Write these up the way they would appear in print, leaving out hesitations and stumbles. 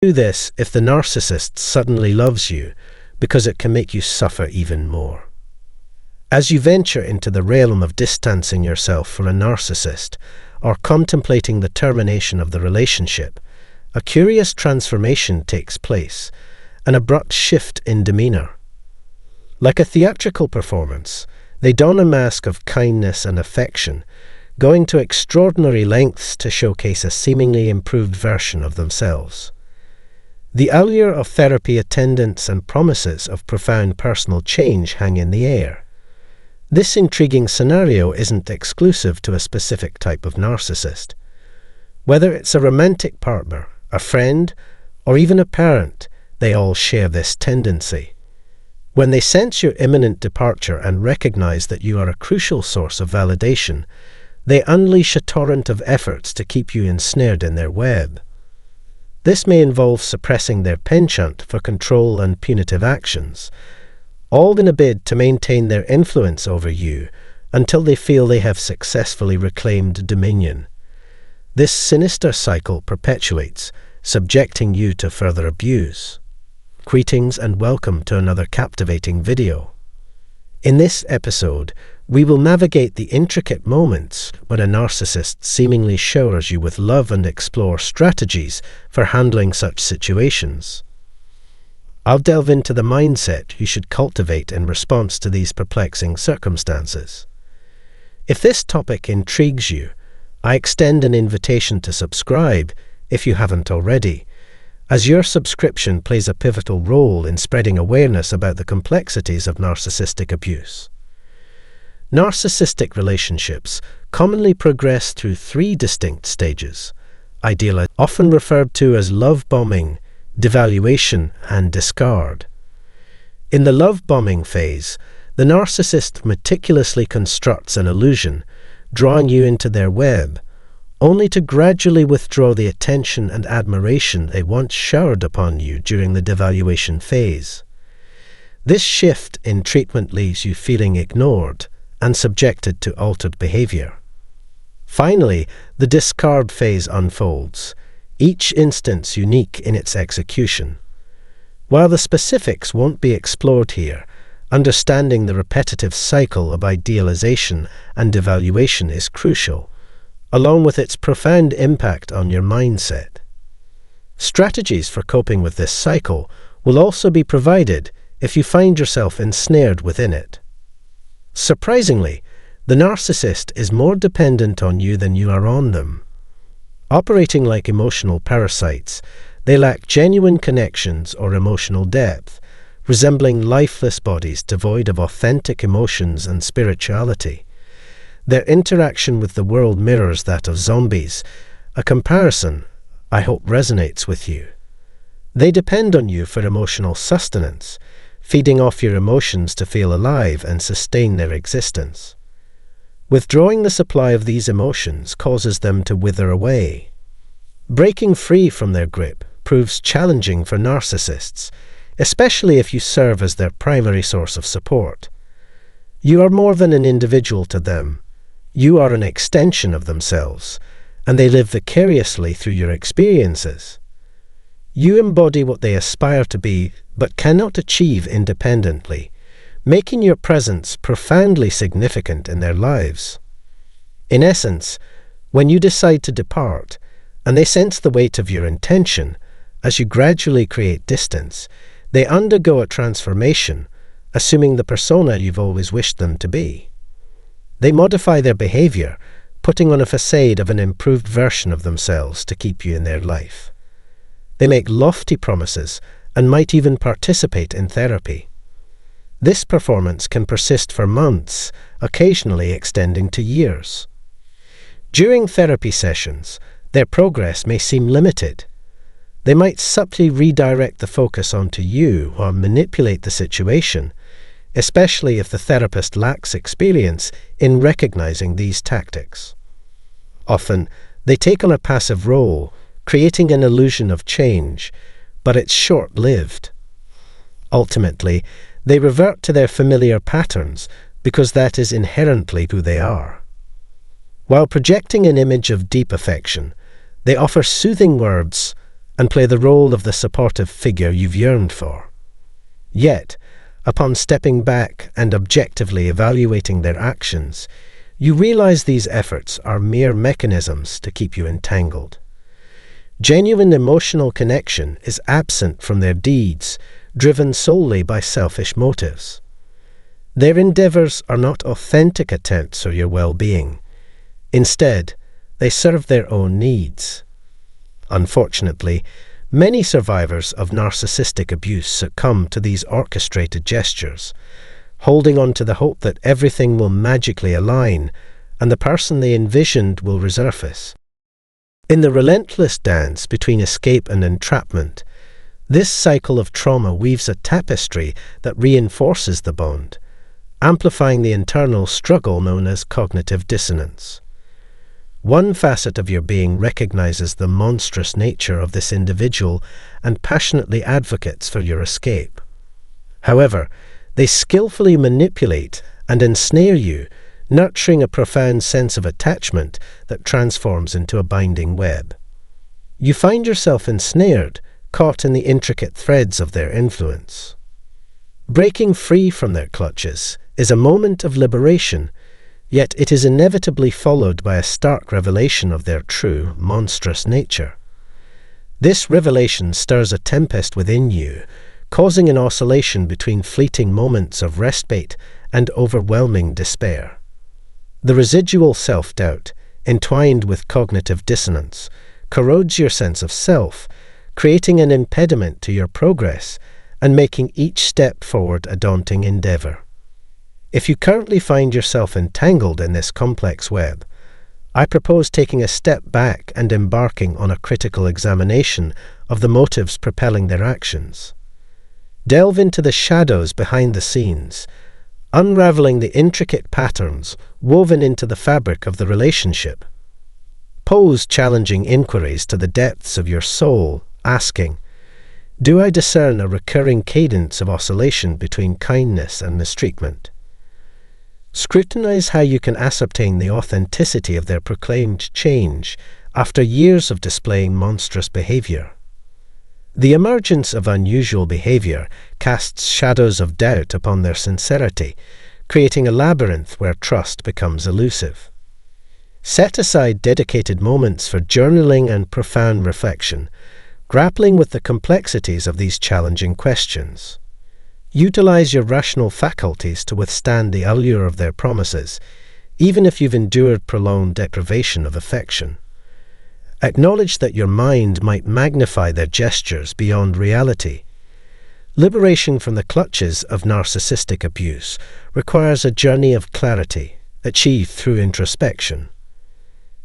Do this if the narcissist suddenly loves you, because it can make you suffer even more. As you venture into the realm of distancing yourself from a narcissist or contemplating the termination of the relationship, a curious transformation takes place, an abrupt shift in demeanor. Like a theatrical performance, they don a mask of kindness and affection, going to extraordinary lengths to showcase a seemingly improved version of themselves. The allure of therapy attendance and promises of profound personal change hang in the air. This intriguing scenario isn't exclusive to a specific type of narcissist. Whether it's a romantic partner, a friend, or even a parent, they all share this tendency. When they sense your imminent departure and recognize that you are a crucial source of validation, they unleash a torrent of efforts to keep you ensnared in their web. This may involve suppressing their penchant for control and punitive actions, all in a bid to maintain their influence over you until they feel they have successfully reclaimed dominion. This sinister cycle perpetuates, subjecting you to further abuse. Greetings and welcome to another captivating video. In this episode, we will navigate the intricate moments when a narcissist seemingly showers you with love and explore strategies for handling such situations. I'll delve into the mindset you should cultivate in response to these perplexing circumstances. If this topic intrigues you, I extend an invitation to subscribe if you haven't already, as your subscription plays a pivotal role in spreading awareness about the complexities of narcissistic abuse. Narcissistic relationships commonly progress through three distinct stages, often referred to as love bombing, devaluation, and discard. In the love bombing phase, the narcissist meticulously constructs an illusion, drawing you into their web, only to gradually withdraw the attention and admiration they once showered upon you during the devaluation phase. This shift in treatment leaves you feeling ignored and subjected to altered behavior. Finally, the discard phase unfolds, each instance unique in its execution. While the specifics won't be explored here, understanding the repetitive cycle of idealization and devaluation is crucial, along with its profound impact on your mindset. Strategies for coping with this cycle will also be provided if you find yourself ensnared within it. Surprisingly, the narcissist is more dependent on you than you are on them. Operating like emotional parasites, they lack genuine connections or emotional depth, resembling lifeless bodies devoid of authentic emotions and spirituality. Their interaction with the world mirrors that of zombies, a comparison I hope resonates with you. They depend on you for emotional sustenance, feeding off your emotions to feel alive and sustain their existence. Withdrawing the supply of these emotions causes them to wither away. Breaking free from their grip proves challenging for narcissists, especially if you serve as their primary source of support. You are more than an individual to them. You are an extension of themselves, and they live vicariously through your experiences. You embody what they aspire to be, but cannot achieve independently, making your presence profoundly significant in their lives. In essence, when you decide to depart, and they sense the weight of your intention, as you gradually create distance, they undergo a transformation, assuming the persona you've always wished them to be. They modify their behavior, putting on a facade of an improved version of themselves to keep you in their life. They make lofty promises and might even participate in therapy. This performance can persist for months, occasionally extending to years. During therapy sessions, their progress may seem limited. They might subtly redirect the focus onto you or manipulate the situation, especially if the therapist lacks experience in recognizing these tactics. Often, they take on a passive role, creating an illusion of change, but it's short-lived. Ultimately, they revert to their familiar patterns because that is inherently who they are. While projecting an image of deep affection, they offer soothing words and play the role of the supportive figure you've yearned for. Yet, upon stepping back and objectively evaluating their actions, you realize these efforts are mere mechanisms to keep you entangled. Genuine emotional connection is absent from their deeds, driven solely by selfish motives. Their endeavors are not authentic attempts for your well-being. Instead, they serve their own needs. Unfortunately, many survivors of narcissistic abuse succumb to these orchestrated gestures, holding on to the hope that everything will magically align and the person they envisioned will resurface. In the relentless dance between escape and entrapment, this cycle of trauma weaves a tapestry that reinforces the bond, amplifying the internal struggle known as cognitive dissonance. One facet of your being recognizes the monstrous nature of this individual and passionately advocates for your escape. However, they skillfully manipulate and ensnare you, nurturing a profound sense of attachment that transforms into a binding web. You find yourself ensnared, caught in the intricate threads of their influence. Breaking free from their clutches is a moment of liberation, yet it is inevitably followed by a stark revelation of their true, monstrous nature. This revelation stirs a tempest within you, causing an oscillation between fleeting moments of respite and overwhelming despair. The residual self-doubt, entwined with cognitive dissonance, corrodes your sense of self, creating an impediment to your progress and making each step forward a daunting endeavor. If you currently find yourself entangled in this complex web, I propose taking a step back and embarking on a critical examination of the motives propelling their actions. Delve into the shadows behind the scenes, unraveling the intricate patterns woven into the fabric of the relationship. Pose challenging inquiries to the depths of your soul, asking, do I discern a recurring cadence of oscillation between kindness and mistreatment? Scrutinize how you can ascertain the authenticity of their proclaimed change after years of displaying monstrous behavior. The emergence of unusual behavior casts shadows of doubt upon their sincerity, creating a labyrinth where trust becomes elusive. Set aside dedicated moments for journaling and profound reflection, grappling with the complexities of these challenging questions. Utilize your rational faculties to withstand the allure of their promises, even if you've endured prolonged deprivation of affection. Acknowledge that your mind might magnify their gestures beyond reality. Liberation from the clutches of narcissistic abuse requires a journey of clarity, achieved through introspection.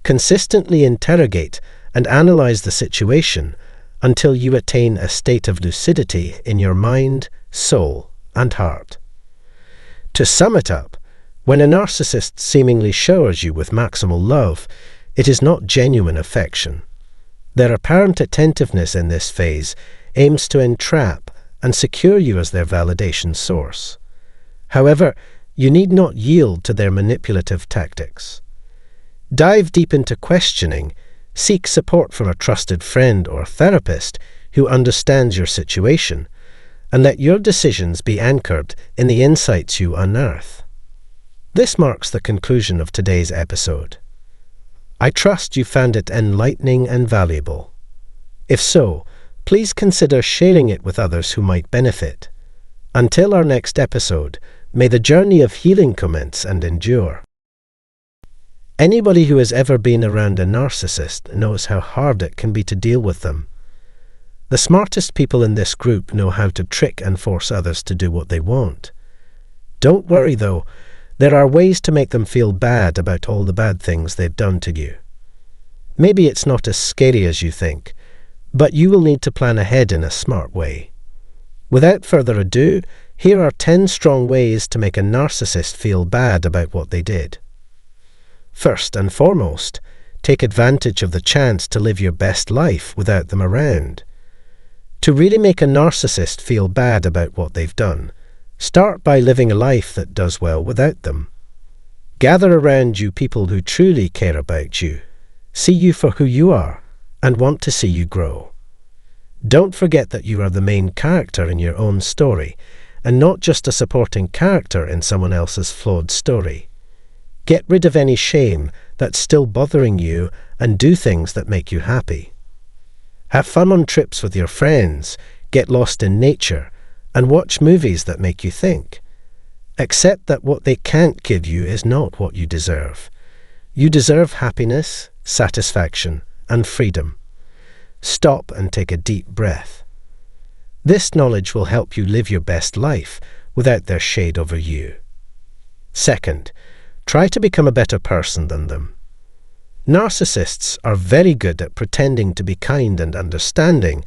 Consistently interrogate and analyze the situation until you attain a state of lucidity in your mind, soul, and heart. To sum it up, when a narcissist seemingly showers you with maximal love, it is not genuine affection. Their apparent attentiveness in this phase aims to entrap and secure you as their validation source. However, you need not yield to their manipulative tactics. Dive deep into questioning, seek support from a trusted friend or therapist who understands your situation, and let your decisions be anchored in the insights you unearth. This marks the conclusion of today's episode. I trust you found it enlightening and valuable. If so, please consider sharing it with others who might benefit. Until our next episode, may the journey of healing commence and endure. Anybody who has ever been around a narcissist knows how hard it can be to deal with them. The smartest people in this group know how to trick and force others to do what they want. Don't worry though, there are ways to make them feel bad about all the bad things they've done to you. Maybe it's not as scary as you think, but you will need to plan ahead in a smart way. Without further ado, here are 10 strong ways to make a narcissist feel bad about what they did. First and foremost, take advantage of the chance to live your best life without them around. To really make a narcissist feel bad about what they've done, start by living a life that does well without them. Gather around you people who truly care about you, see you for who you are, and want to see you grow. Don't forget that you are the main character in your own story, and not just a supporting character in someone else's flawed story. Get rid of any shame that's still bothering you and do things that make you happy. Have fun on trips with your friends, get lost in nature, and watch movies that make you think. Accept that what they can't give you is not what you deserve. You deserve happiness, satisfaction, and freedom. Stop and take a deep breath. This knowledge will help you live your best life without their shade over you. Second, try to become a better person than them. Narcissists are very good at pretending to be kind and understanding,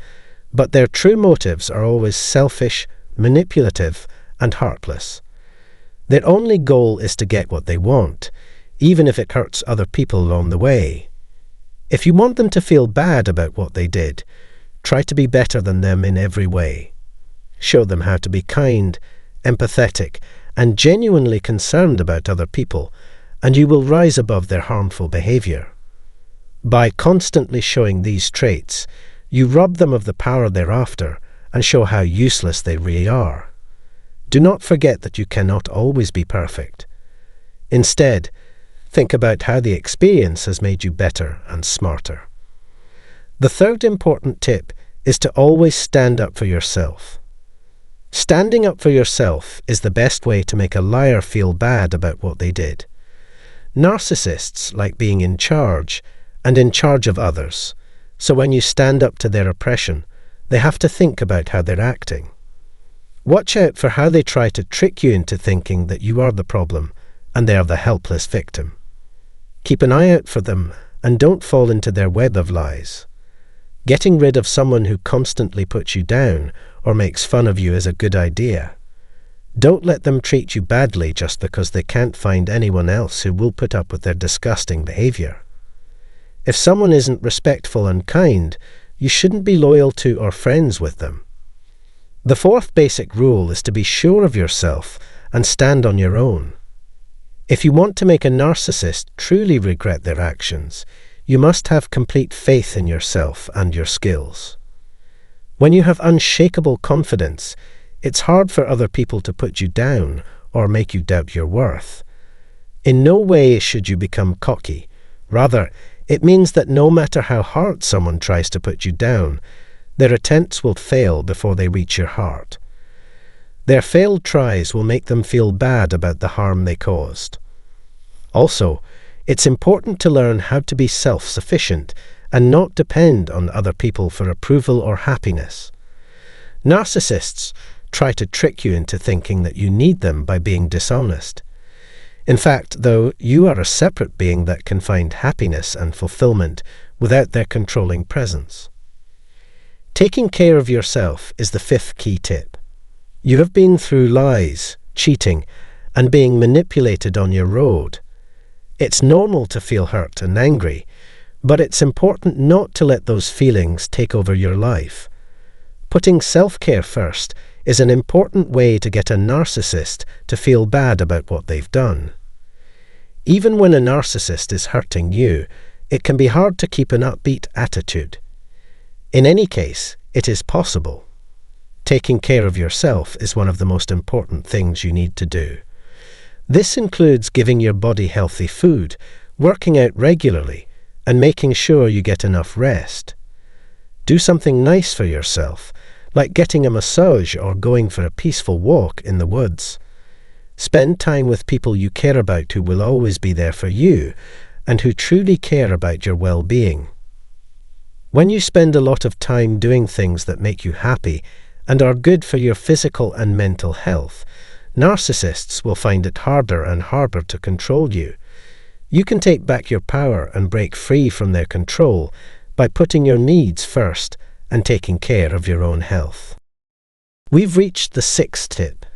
but their true motives are always selfish, manipulative, and heartless. Their only goal is to get what they want, even if it hurts other people along the way. If you want them to feel bad about what they did, try to be better than them in every way. Show them how to be kind, empathetic, and genuinely concerned about other people, and you will rise above their harmful behavior. By constantly showing these traits, you rob them of the power they're after and show how useless they really are. Do not forget that you cannot always be perfect. Instead, think about how the experience has made you better and smarter. The third important tip is to always stand up for yourself. Standing up for yourself is the best way to make a liar feel bad about what they did. Narcissists like being in charge and in charge of others, so when you stand up to their oppression, they have to think about how they're acting. Watch out for how they try to trick you into thinking that you are the problem and they are the helpless victim. Keep an eye out for them and don't fall into their web of lies. Getting rid of someone who constantly puts you down or makes fun of you is a good idea. Don't let them treat you badly just because they can't find anyone else who will put up with their disgusting behavior. If someone isn't respectful and kind, you shouldn't be loyal to or friends with them. The fourth basic rule is to be sure of yourself and stand on your own. If you want to make a narcissist truly regret their actions, you must have complete faith in yourself and your skills. When you have unshakable confidence, it's hard for other people to put you down or make you doubt your worth. In no way should you become cocky. Rather, it means that no matter how hard someone tries to put you down, their attempts will fail before they reach your heart. Their failed tries will make them feel bad about the harm they caused. Also, it's important to learn how to be self-sufficient and not depend on other people for approval or happiness. Narcissists try to trick you into thinking that you need them by being dishonest. In fact, though, you are a separate being that can find happiness and fulfillment without their controlling presence. Taking care of yourself is the fifth key tip. You have been through lies, cheating, and being manipulated on your road. It's normal to feel hurt and angry, but it's important not to let those feelings take over your life. Putting self-care first is an important way to get a narcissist to feel bad about what they've done. Even when a narcissist is hurting you, it can be hard to keep an upbeat attitude. In any case, it is possible. Taking care of yourself is one of the most important things you need to do. This includes giving your body healthy food, working out regularly, and making sure you get enough rest. Do something nice for yourself, like getting a massage or going for a peaceful walk in the woods. Spend time with people you care about who will always be there for you and who truly care about your well-being. When you spend a lot of time doing things that make you happy and are good for your physical and mental health, narcissists will find it harder and harder to control you. You can take back your power and break free from their control by putting your needs first and taking care of your own health. We've reached the sixth tip.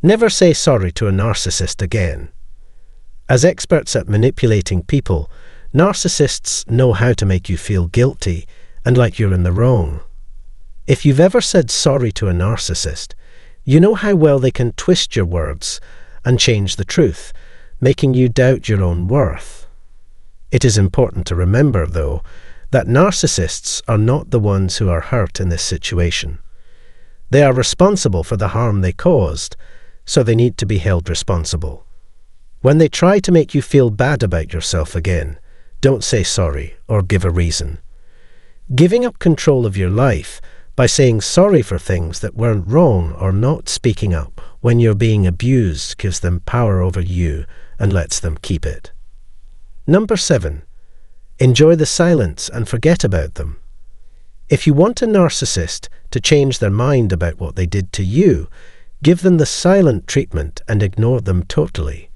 Never say sorry to a narcissist again. As experts at manipulating people, narcissists know how to make you feel guilty and like you're in the wrong. If you've ever said sorry to a narcissist, you know how well they can twist your words and change the truth, making you doubt your own worth. It is important to remember, though, that narcissists are not the ones who are hurt in this situation. They are responsible for the harm they caused, so they need to be held responsible. When they try to make you feel bad about yourself again, don't say sorry or give a reason. Giving up control of your life by saying sorry for things that weren't wrong or not speaking up when you're being abused gives them power over you and lets them keep it. Number 7. Enjoy the silence and forget about them. If you want a narcissist to change their mind about what they did to you, give them the silent treatment and ignore them totally.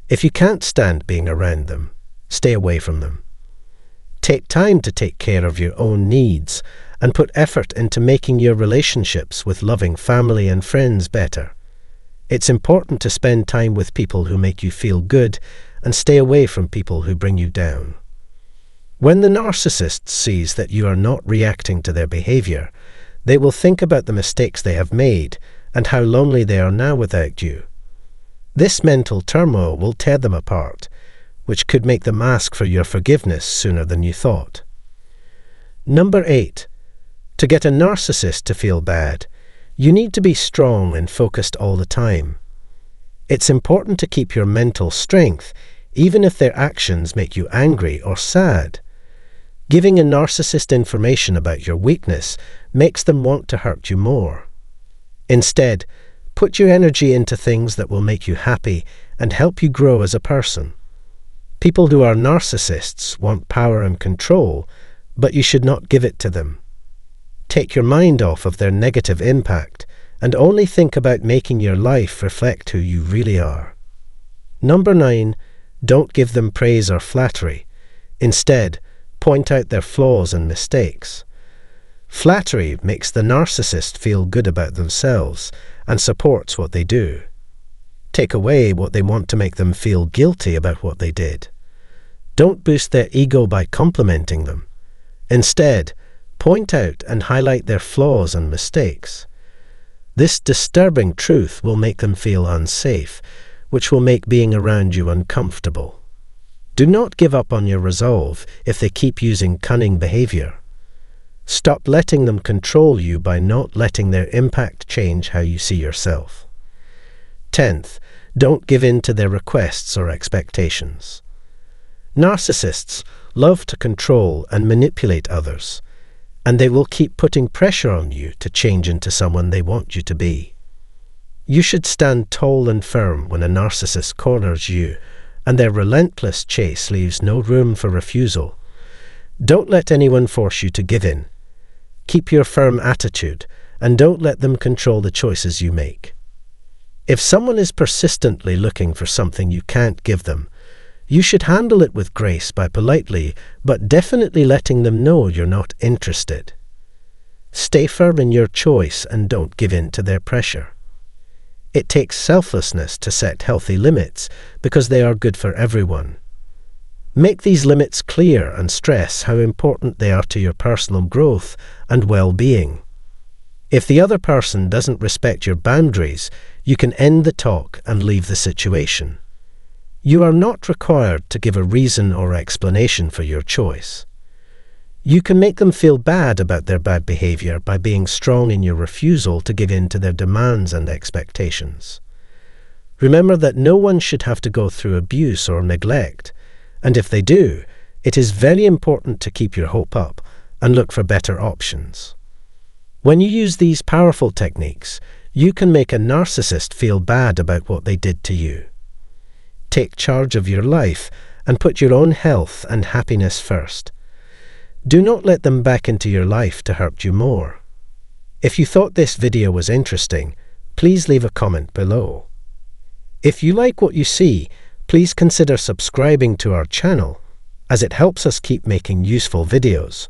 If you can't stand being around them, stay away from them. Take time to take care of your own needs and put effort into making your relationships with loving family and friends better. It's important to spend time with people who make you feel good and stay away from people who bring you down. When the narcissist sees that you are not reacting to their behavior, they will think about the mistakes they have made and how lonely they are now without you. This mental turmoil will tear them apart, which could make them ask for your forgiveness sooner than you thought. Number 8. To get a narcissist to feel bad, you need to be strong and focused all the time. It's important to keep your mental strength, even if their actions make you angry or sad. Giving a narcissist information about your weakness makes them want to hurt you more. Instead, put your energy into things that will make you happy and help you grow as a person. People who are narcissists want power and control, but you should not give it to them. Take your mind off of their negative impact and only think about making your life reflect who you really are. Number 9. Don't give them praise or flattery. Instead, point out their flaws and mistakes. Flattery makes the narcissist feel good about themselves and supports what they do. Take away what they want to make them feel guilty about what they did. Don't boost their ego by complimenting them. Instead, point out and highlight their flaws and mistakes. This disturbing truth will make them feel unsafe, which will make being around you uncomfortable. Do not give up on your resolve if they keep using cunning behavior. Stop letting them control you by not letting their impact change how you see yourself. 10th, don't give in to their requests or expectations. Narcissists love to control and manipulate others, and they will keep putting pressure on you to change into someone they want you to be. You should stand tall and firm when a narcissist corners you, and their relentless chase leaves no room for refusal. Don't let anyone force you to give in. Keep your firm attitude, and don't let them control the choices you make. If someone is persistently looking for something you can't give them, you should handle it with grace by politely, but definitely letting them know you're not interested. Stay firm in your choice and don't give in to their pressure. It takes selflessness to set healthy limits because they are good for everyone. Make these limits clear and stress how important they are to your personal growth and well-being. If the other person doesn't respect your boundaries, you can end the talk and leave the situation. You are not required to give a reason or explanation for your choice. You can make them feel bad about their bad behavior by being strong in your refusal to give in to their demands and expectations. Remember that no one should have to go through abuse or neglect, and if they do, it is very important to keep your hope up and look for better options. When you use these powerful techniques, you can make a narcissist feel bad about what they did to you. Take charge of your life and put your own health and happiness first. Do not let them back into your life to hurt you more. If you thought this video was interesting, please leave a comment below. If you like what you see, please consider subscribing to our channel, as it helps us keep making useful videos.